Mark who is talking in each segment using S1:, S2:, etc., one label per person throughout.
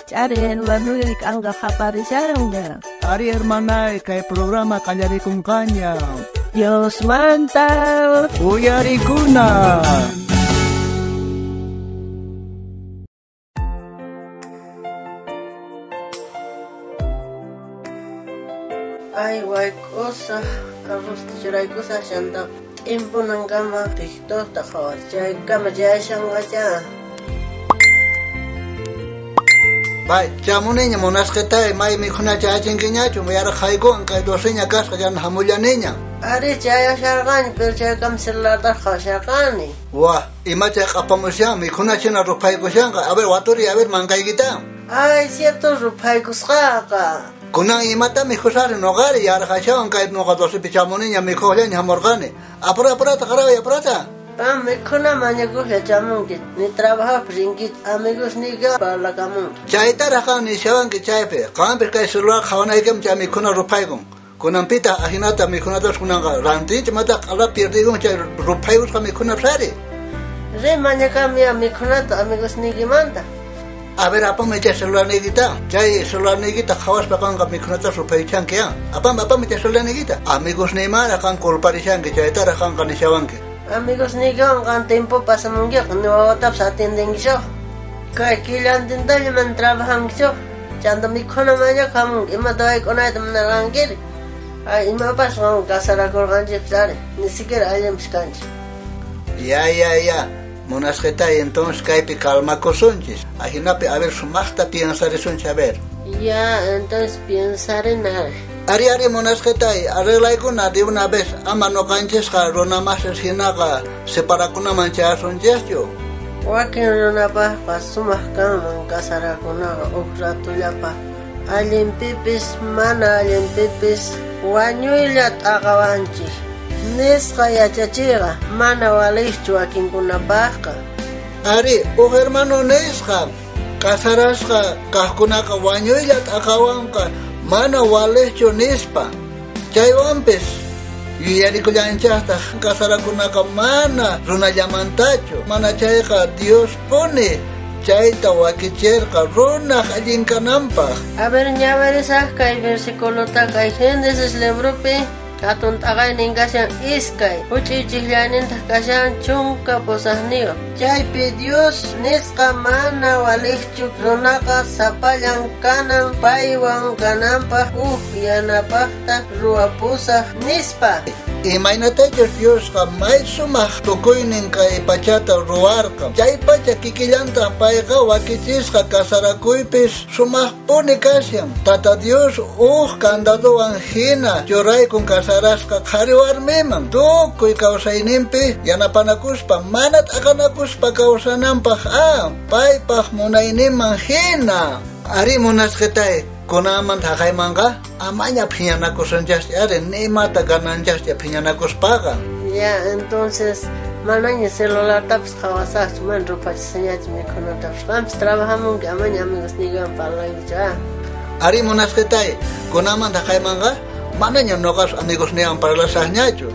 S1: Charen, Manuel, Anga Japarizaron.
S2: Ari hermana, kay programa kanyari kong kanya.
S1: Dios manta.
S2: Uyari kuna.
S3: Ay, guay cosa, arroz tiray cosa, shanda. Tiempo nang gama, pihto, takawat, jay gama jay siyang aja.
S2: Bai, chamuneña monasketa mai mikhuna chachinkiña chumayara khayko ankay doseña kasqa yan hamullaneña.
S3: Ari jay shargani, pero jay gam celular shargani.
S2: Wah, imacha qapamusya mikhuna china rupaykusyanqa. A ver, waturi, a ver, mankaykita.
S3: Ay, cierto rupaykusqaqa.
S2: Kunan imata mikhusari nogari yarqashawan kay noqa dosipi chamuneña mikhullaña hamurqani. Apura taqarawa aprata.
S3: Me kuna mañago ya chamungi, ni trabaja pringit, amigos ni ga para kamun.
S2: Chayta rakan ni shawan ki chaype, kampe kay celular khawanaykem chami kuna rupaygon. Kunan pita ahinata mikuna dos kunanga rantinch mata ala pierdigon chay rupaygos kami kuna sari.
S3: Re mañaka mi kuna to amigos ni gimanda.
S2: A ver, apa me chay celular negita, chay celular negita khawas pakanga mikuna dos rupaychan kya. Apa me chay celular negita, amigos ni mara kan kulparishan ki chayta rakan kan shawan ki.
S3: Amigos ni gan tiempo pasamos ya cuando otap sa atienden yo. Kay kilan din tayo man trabajan yo. Chando mi kona manya kamu ima doy kona ito manarangir. Ay ima pas ngong kasara korganji psare. Ni siquiera ayam skanji.
S2: Ya. Monasketa entonces kaypi calma kosonchis. Ajinape a ver sumachta pensar sonch a ver.
S3: Ya, entonces pensaré nada.
S2: Ari monasketai, arreglaikuna de una vez ama no canches ka rona mas sinaga separakuna manchason jesyo.
S3: Wakin rona pa pasumah kan kasara kuna okratu yapa. Alien pipis mana alien pipis wanyuilat akawanchi. Neska ya chachiga mana walichu akin kuna baka.
S2: Ari hermano neska kasaraska kahkuna ka wanyuilat akawanka. Mana walecho nispa chaywampis yuyarikullanchataq kasarakunaqa mana runallamantachu mana chayqa Dios pone chayta wakichirqa runaq allinkananpaq.
S3: A ver ñaverisaq kay versiculota kay Génesis libropi katun tagay ningasyan iskay uchichillaninta kasyan chunka posaqniyo chaypi Dios nisqa mana waliqchu runaqa sapallan kanan paywan kananpaq yanapaqta ruwapusaq nispa.
S2: Imaynatachus Diosqa may sumaq tukuynin kay pachata ruwarqa chay pacha kikillanta payqa wakichisqa kasarakuypis sumaq puni kasyan tata Dios kandaduwan hina churaykun kasarasqa qhari warmiman tukuy kawsayninpi yanapanakuspa mana t'aqanakuspa kawsananpaq paypaq munayninman hina. Ari munasqetay kunaman thaqaymanqa amaña phiñanakusunchasти ari nimata gananchasти phiñanakuspaqa.
S3: Ya, entonces manaña celular taps qhawasaqchu man rupachisaqñachu mikhunatapas qampis trabajamunki amaña amigos nigan parlaycha.
S2: Ari munasqetay kunaman thaqaymanqa manaña noqas amigos nigan parlasaqñachu.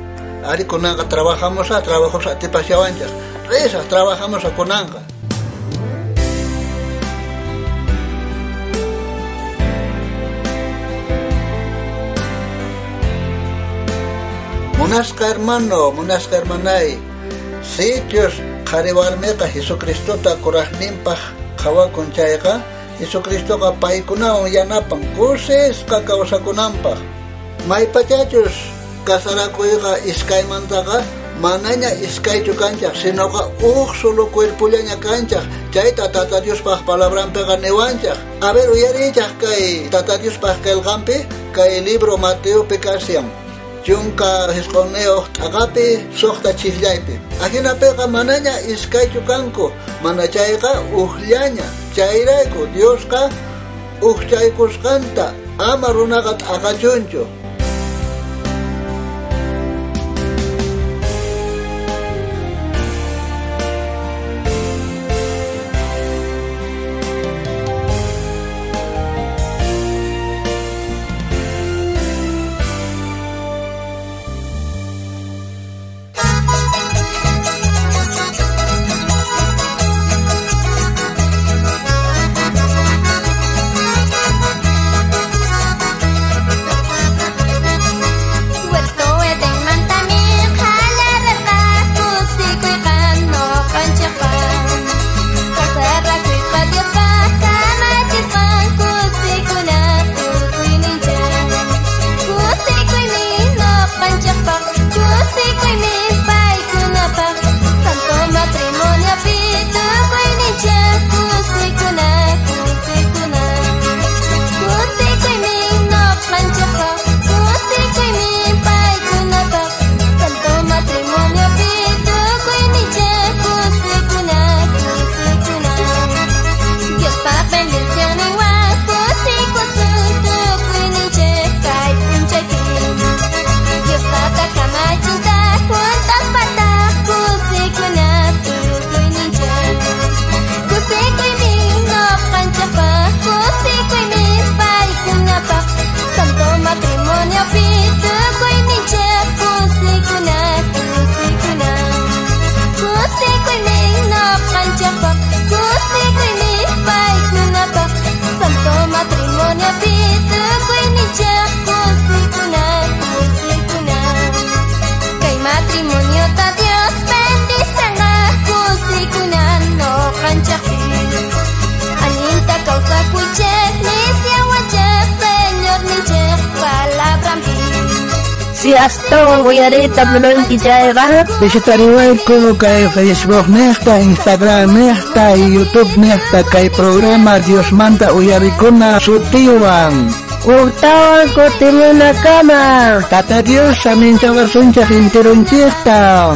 S2: Ari kunanqa trabajamos atipasyawanchaq risaq trabajamos kunanqa. Munasqa hermanay, sitios qhariwarmiqa Jesucristota kuraqninpaq qhawakun chayqa, Jesucristoqa paykunawan yanapan kusisqa kawsakunanpaq. Maypachachus kasarakuyqa iskaymantaqa manaña iskaychu kanchaq, sinoqa solo cuerpullaña kanchaq, chayta Tata Diospaq palabranpiqa niwanchaq. A ver, uyarichaq kay Tata Diospaq qillqanpi, kay libro Mateopi kasyan. Chunka hisqoneo t'aqapi suqta chillaypi. Ajinapiqa manaña iskaychu kanku, mana chayqa uqllaña. Chayrayku Diosqa uqchaykusqanta ama runaqa t'aqachunchu.
S1: hasta uyarita menonki chayqa.
S2: Visitariwayku kay Facebook nesta, Instagram nesta, YouTube nesta kay programa Dios manta uyarikuna sutiwan.
S1: Uktawan ko timuna kama.
S2: Tata Dios amin sa suncha hintirunchista.